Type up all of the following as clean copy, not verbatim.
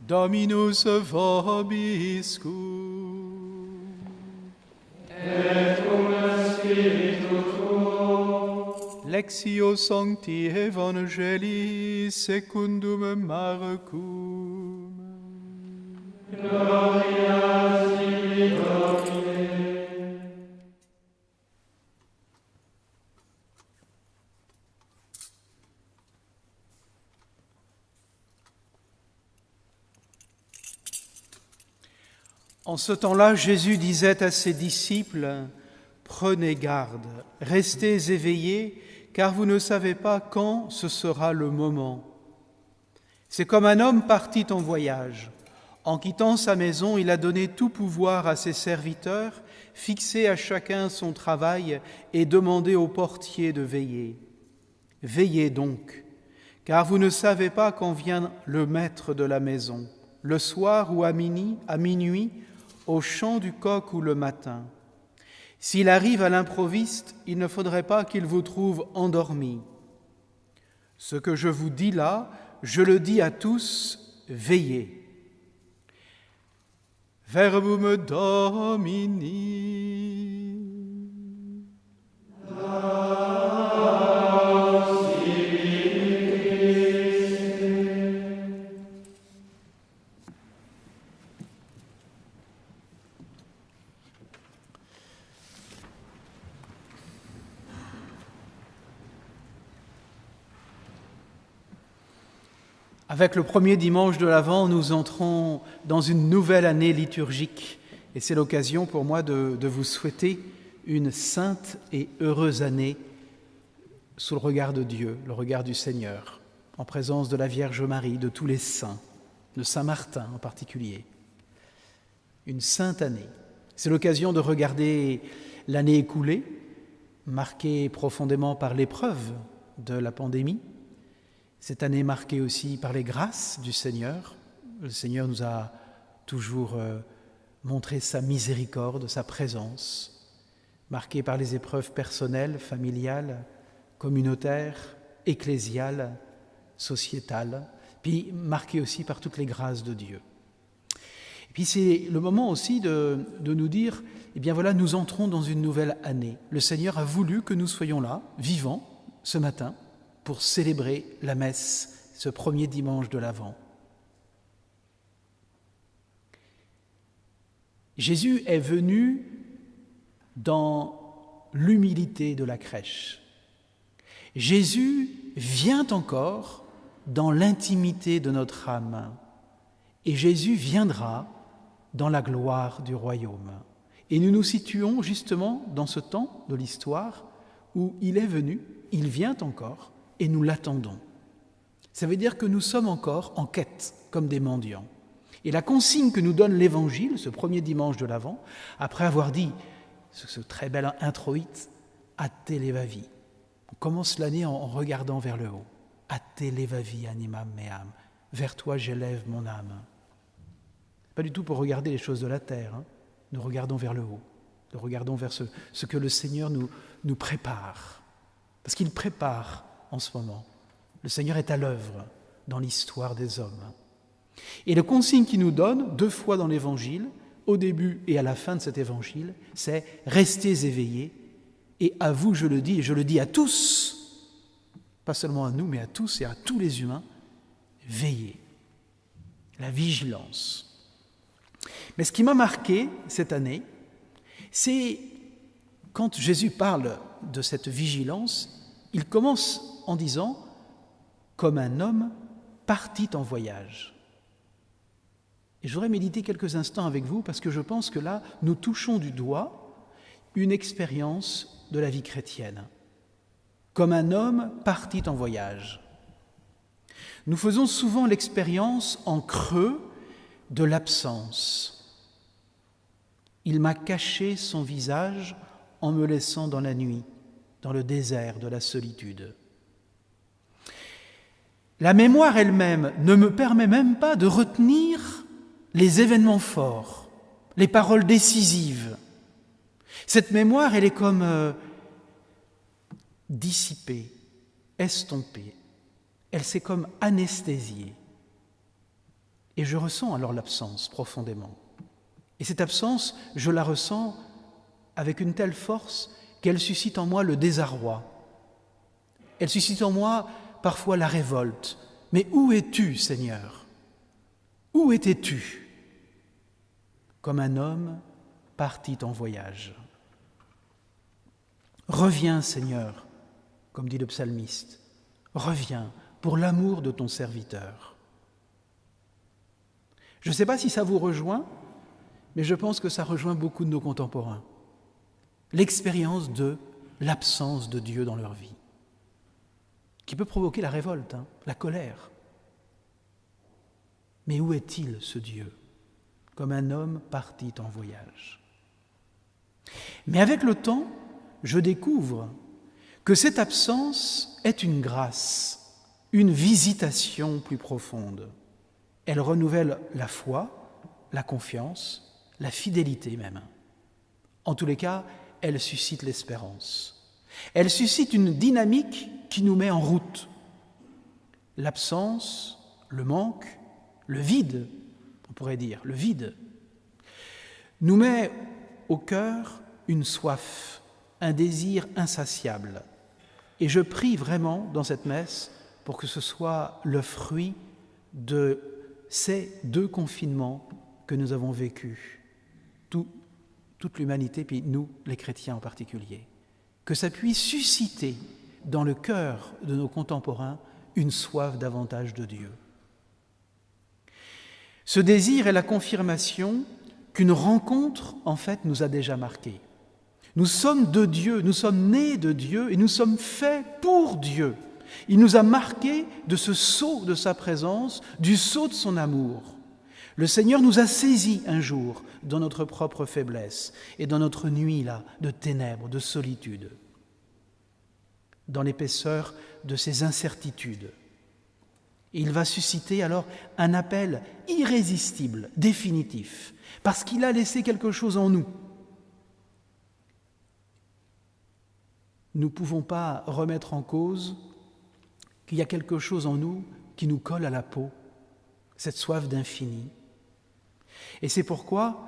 Dominus vobiscum. Et cum spiritu tuo. Lectio Sancti Evangelii secundum Marcum. Gloria tibi, Domine. En ce temps-là, Jésus disait à ses disciples, « Prenez garde, restez éveillés, car vous ne savez pas quand ce sera le moment. C'est comme un homme parti en voyage. En quittant sa maison, il a donné tout pouvoir à ses serviteurs, fixé à chacun son travail et demandé au portier de veiller. Veillez donc, car vous ne savez pas quand vient le maître de la maison, le soir ou à minuit, au chant du coq ou le matin. S'il arrive à l'improviste, il ne faudrait pas qu'il vous trouve endormis. Ce que je vous dis là, je le dis à tous, veillez. Verbum Domini. Avec le premier dimanche de l'Avent, nous entrons dans une nouvelle année liturgique et c'est l'occasion pour moi de vous souhaiter une sainte et heureuse année sous le regard de Dieu, le regard du Seigneur, en présence de la Vierge Marie, de tous les saints, de Saint Martin en particulier. Une sainte année. C'est l'occasion de regarder l'année écoulée, marquée profondément par l'épreuve de la pandémie. Cette année marquée aussi par les grâces du Seigneur. Le Seigneur nous a toujours montré sa miséricorde, sa présence, marquée par les épreuves personnelles, familiales, communautaires, ecclésiales, sociétales, puis marquée aussi par toutes les grâces de Dieu. Et puis c'est le moment aussi de nous dire, eh bien voilà, nous entrons dans une nouvelle année. Le Seigneur a voulu que nous soyons là, vivants, ce matin, pour célébrer la messe, ce premier dimanche de l'Avent. Jésus est venu dans l'humilité de la crèche. Jésus vient encore dans l'intimité de notre âme. Et Jésus viendra dans la gloire du royaume. Et nous nous situons justement dans ce temps de l'histoire où il est venu, il vient encore, et nous l'attendons. Ça veut dire que nous sommes encore en quête, comme des mendiants. Et la consigne que nous donne l'Évangile, ce premier dimanche de l'Avent, après avoir dit ce très bel introïte, « Atte levavi ». On commence l'année en regardant vers le haut. « Atte levavi animam meam ». Vers toi j'élève mon âme. Pas du tout pour regarder les choses de la terre. Nous regardons vers le haut. Nous regardons vers ce que le Seigneur nous prépare. Parce qu'il prépare en ce moment. Le Seigneur est à l'œuvre dans l'histoire des hommes. Et le consigne qu'il nous donne, 2 fois dans l'Évangile, au début et à la fin de cet Évangile, c'est « Restez éveillés, et à vous je le dis, et je le dis à tous, pas seulement à nous, mais à tous et à tous les humains, veillez. » La vigilance. Mais ce qui m'a marqué cette année, c'est quand Jésus parle de cette vigilance, il commence en disant « comme un homme partit en voyage ». Et je voudrais méditer quelques instants avec vous parce que je pense que là, nous touchons du doigt une expérience de la vie chrétienne. Comme un homme partit en voyage. Nous faisons souvent l'expérience en creux de l'absence. Il m'a caché son visage en me laissant dans la nuit, dans le désert de la solitude. La mémoire elle-même ne me permet même pas de retenir les événements forts, les paroles décisives. Cette mémoire, elle est comme dissipée, estompée. Elle s'est comme anesthésiée. Et je ressens alors l'absence profondément. Et cette absence, je la ressens avec une telle force qu'elle suscite en moi le désarroi. Elle suscite en moi parfois la révolte. Mais où es-tu, Seigneur? Où étais-tu? Comme un homme parti en voyage. Reviens, Seigneur, comme dit le psalmiste. Reviens pour l'amour de ton serviteur. Je ne sais pas si ça vous rejoint, mais je pense que ça rejoint beaucoup de nos contemporains. L'expérience de l'absence de Dieu dans leur vie, qui peut provoquer la révolte, la colère. Mais où est-il, ce Dieu? Comme un homme parti en voyage. Mais avec le temps, je découvre que cette absence est une grâce, une visitation plus profonde. Elle renouvelle la foi, la confiance, la fidélité même. En tous les cas, elle suscite l'espérance. Elle suscite une dynamique qui nous met en route. L'absence, le manque, le vide, on pourrait dire, le vide, nous met au cœur une soif, un désir insatiable. Et je prie vraiment dans cette messe pour que ce soit le fruit de ces 2 confinements que nous avons vécus, toute l'humanité, puis nous, les chrétiens en particulier. Que ça puisse susciter dans le cœur de nos contemporains une soif davantage de Dieu. Ce désir est la confirmation qu'une rencontre, en fait, nous a déjà marqués. Nous sommes de Dieu, nous sommes nés de Dieu et nous sommes faits pour Dieu. Il nous a marqués de ce sceau de sa présence, du sceau de son amour. Le Seigneur nous a saisis un jour dans notre propre faiblesse et dans notre nuit là de ténèbres, de solitude, dans l'épaisseur de ses incertitudes. Et il va susciter alors un appel irrésistible, définitif, parce qu'il a laissé quelque chose en nous. Nous ne pouvons pas remettre en cause qu'il y a quelque chose en nous qui nous colle à la peau, cette soif d'infini. Et c'est pourquoi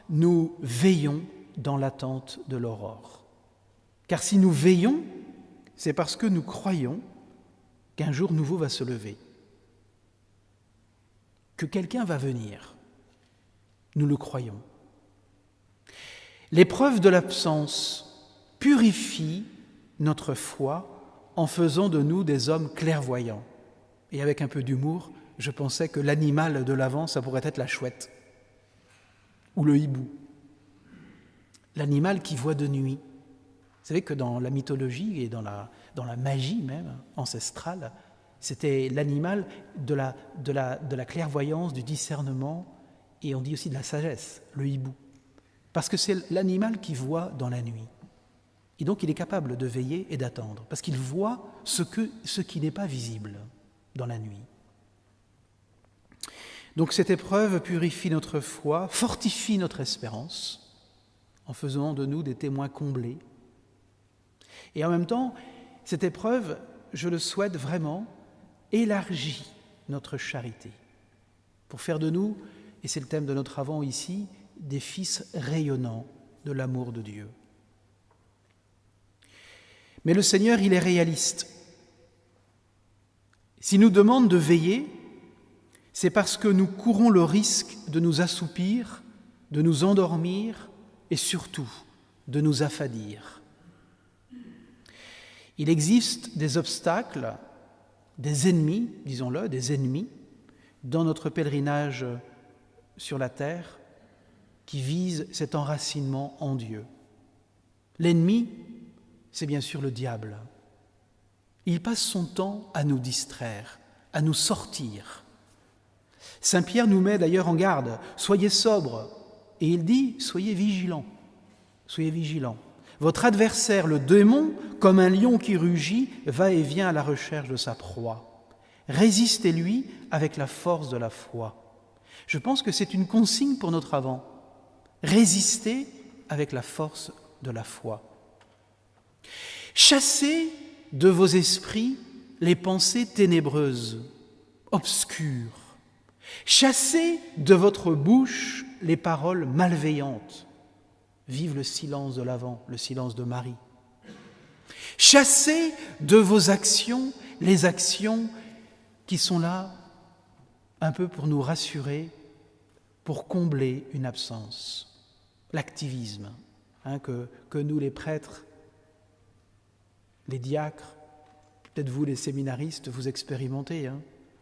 nous veillons dans l'attente de l'aurore. Car si nous veillons, c'est parce que nous croyons qu'un jour nouveau va se lever, que quelqu'un va venir. Nous le croyons. L'épreuve de l'absence purifie notre foi en faisant de nous des hommes clairvoyants. Et avec un peu d'humour, je pensais que l'animal de l'Avent, ça pourrait être la chouette ou le hibou. L'animal qui voit de nuit. Vous savez que dans la mythologie et dans la magie même ancestrale, c'était l'animal de la clairvoyance, du discernement, et on dit aussi de la sagesse, le hibou. Parce que c'est l'animal qui voit dans la nuit. Et donc il est capable de veiller et d'attendre, parce qu'il voit ce qui n'est pas visible dans la nuit. Donc cette épreuve purifie notre foi, fortifie notre espérance, en faisant de nous des témoins comblés. Et en même temps, cette épreuve, je le souhaite vraiment, élargit notre charité, pour faire de nous, et c'est le thème de notre Avent ici, des fils rayonnants de l'amour de Dieu. Mais le Seigneur, il est réaliste. S'il nous demande de veiller, c'est parce que nous courons le risque de nous assoupir, de nous endormir et surtout de nous affadir. Il existe des obstacles, des ennemis, disons-le, des ennemis, dans notre pèlerinage sur la terre qui visent cet enracinement en Dieu. L'ennemi, c'est bien sûr le diable. Il passe son temps à nous distraire, à nous sortir. Saint Pierre nous met d'ailleurs en garde, soyez sobres, et il dit, soyez vigilants, soyez vigilants. Votre adversaire, le démon, comme un lion qui rugit, va et vient à la recherche de sa proie. Résistez-lui avec la force de la foi. Je pense que c'est une consigne pour notre Avent. Résistez avec la force de la foi. Chassez de vos esprits les pensées ténébreuses, obscures. Chassez de votre bouche les paroles malveillantes. Vive le silence de l'Avent, le silence de Marie. Chassez de vos actions les actions qui sont là un peu pour nous rassurer, pour combler une absence. L'activisme, que nous les prêtres, les diacres, peut-être vous les séminaristes, vous expérimentez.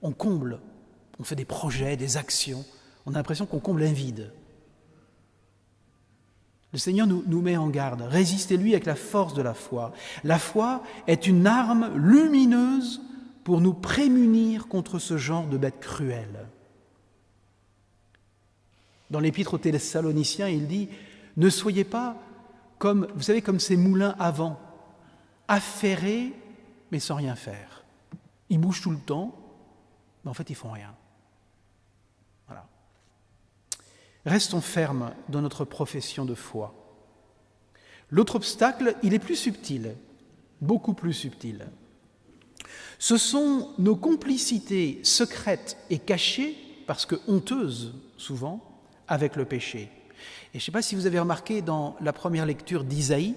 On comble, on fait des projets, des actions, on a l'impression qu'on comble un vide. Le Seigneur nous met en garde. Résistez-lui avec la force de la foi. La foi est une arme lumineuse pour nous prémunir contre ce genre de bêtes cruelles. Dans l'Épître aux Thessaloniciens, il dit « Ne soyez pas comme, vous savez, comme ces moulins à vent, affairés mais sans rien faire. Ils bougent tout le temps, mais en fait ils font rien. » Voilà. Restons fermes dans notre profession de foi. L'autre obstacle, il est plus subtil, beaucoup plus subtil. Ce sont nos complicités secrètes et cachées, parce que honteuses souvent, avec le péché. Et je ne sais pas si vous avez remarqué dans la première lecture d'Isaïe,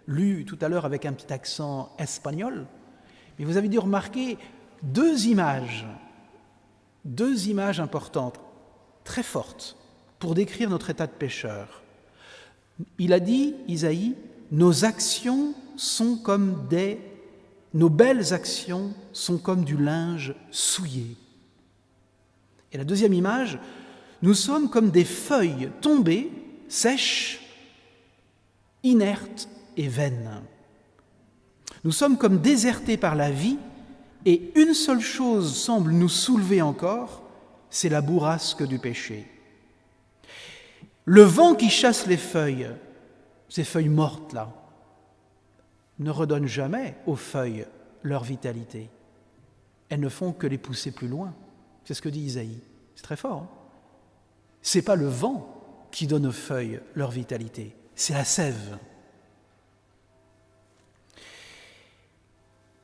lue tout à l'heure avec un petit accent espagnol, mais vous avez dû remarquer deux images importantes, très fortes, pour décrire notre état de pécheur. Il a dit, Isaïe, nos actions sont comme nos belles actions sont comme du linge souillé. Et la deuxième image, nous sommes comme des feuilles tombées, sèches, inertes et vaines. Nous sommes comme désertés par la vie et une seule chose semble nous soulever encore, c'est la bourrasque du péché. Le vent qui chasse les feuilles, ces feuilles mortes là, ne redonne jamais aux feuilles leur vitalité. Elles ne font que les pousser plus loin. C'est ce que dit Isaïe. C'est très fort. Ce n'est pas le vent qui donne aux feuilles leur vitalité, c'est la sève.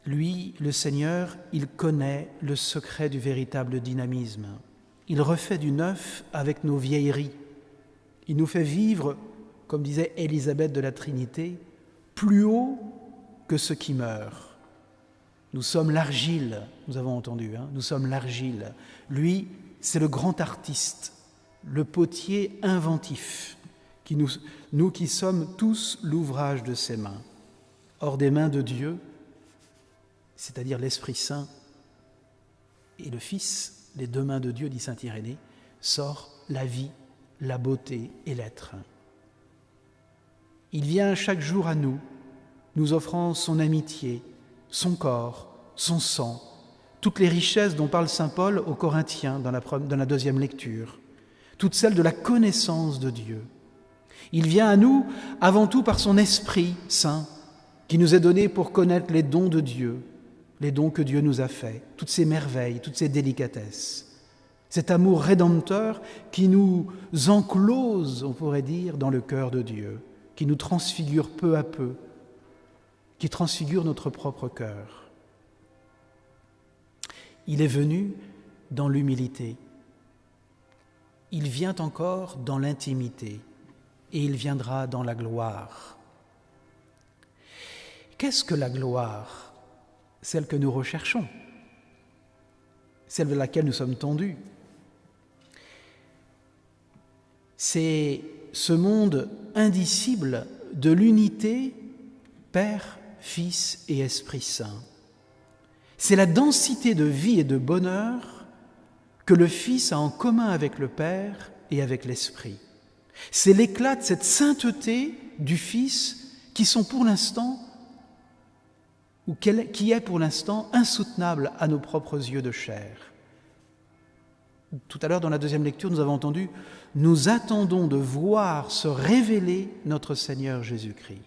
Lui, le Seigneur, il connaît le secret du véritable dynamisme. Il refait du neuf avec nos vieilleries. Il nous fait vivre, comme disait Élisabeth de la Trinité, plus haut que ceux qui meurent. Nous sommes l'argile, nous avons entendu, nous sommes l'argile. Lui, c'est le grand artiste, le potier inventif, nous qui sommes tous l'ouvrage de ses mains. Hors des mains de Dieu, c'est-à-dire l'Esprit Saint et le Fils, les deux mains de Dieu, dit saint Irénée, sort la vie, la beauté et l'être. Il vient chaque jour à nous, nous offrant son amitié, son corps, son sang, toutes les richesses dont parle saint Paul aux Corinthiens dans la deuxième lecture, toutes celles de la connaissance de Dieu. Il vient à nous avant tout par son Esprit Saint, qui nous est donné pour connaître les dons de Dieu, les dons que Dieu nous a faits, toutes ces merveilles, toutes ces délicatesses. Cet amour rédempteur qui nous enclose, on pourrait dire, dans le cœur de Dieu, qui nous transfigure peu à peu, qui transfigure notre propre cœur. Il est venu dans l'humilité. Il vient encore dans l'intimité et il viendra dans la gloire. Qu'est-ce que la gloire ? Celle que nous recherchons, celle de laquelle nous sommes tendus. C'est ce monde indicible de l'unité Père, Fils et Esprit Saint. C'est la densité de vie et de bonheur que le Fils a en commun avec le Père et avec l'Esprit. C'est l'éclat de cette sainteté du Fils qui est pour l'instant insoutenable à nos propres yeux de chair. Tout à l'heure, dans la deuxième lecture, nous avons entendu « Nous attendons de voir se révéler notre Seigneur Jésus-Christ ».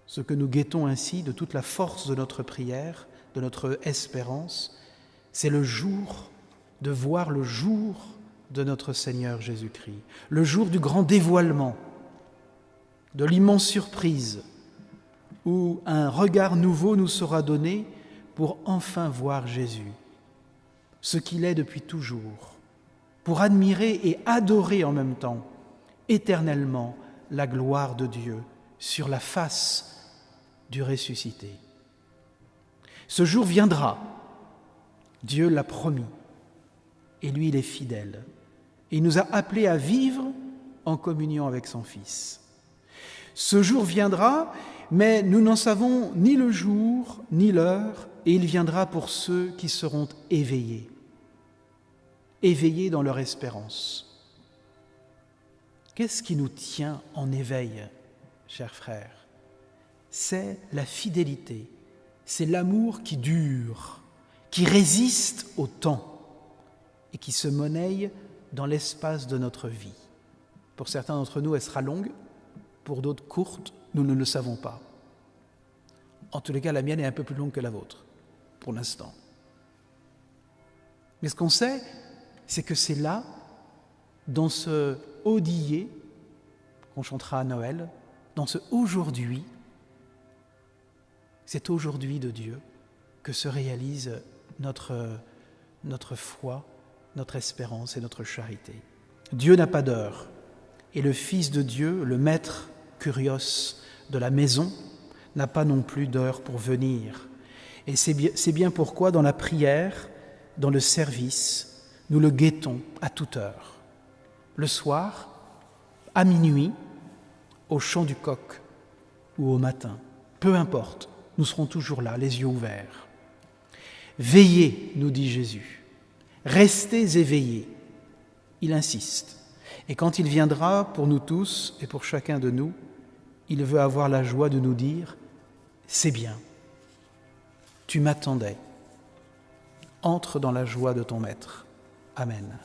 Ce que nous guettons ainsi de toute la force de notre prière, de notre espérance, c'est le jour, de voir le jour de notre Seigneur Jésus-Christ, le jour du grand dévoilement, de l'immense surprise, où un regard nouveau nous sera donné pour enfin voir Jésus. ce qu'il est depuis toujours, pour admirer et adorer en même temps, éternellement, la gloire de Dieu sur la face du ressuscité. Ce jour viendra, Dieu l'a promis, et lui il est fidèle. Et il nous a appelés à vivre en communion avec son Fils. Ce jour viendra, mais nous n'en savons ni le jour, ni l'heure, et il viendra pour ceux qui seront éveillés dans leur espérance. Qu'est-ce qui nous tient en éveil, chers frères? C'est la fidélité, c'est l'amour qui dure, qui résiste au temps et qui se monnaie dans l'espace de notre vie. Pour certains d'entre nous, elle sera longue, pour d'autres courte, nous ne le savons pas. En tous les cas, la mienne est un peu plus longue que la vôtre, pour l'instant. Mais ce qu'on sait, c'est que c'est là, dans ce Odilé qu'on chantera à Noël, dans ce aujourd'hui, c'est aujourd'hui de Dieu que se réalise notre foi, notre espérance et notre charité. Dieu n'a pas d'heure, et le Fils de Dieu, le maître Kurios de la maison, n'a pas non plus d'heure pour venir. Et c'est bien pourquoi dans la prière, dans le service, nous le guettons à toute heure. Le soir, à minuit, au chant du coq ou au matin, peu importe, nous serons toujours là, les yeux ouverts. Veillez, nous dit Jésus, restez éveillés. Il insiste. Et quand il viendra pour nous tous et pour chacun de nous, il veut avoir la joie de nous dire « C'est bien, tu m'attendais, entre dans la joie de ton Maître. » Amen.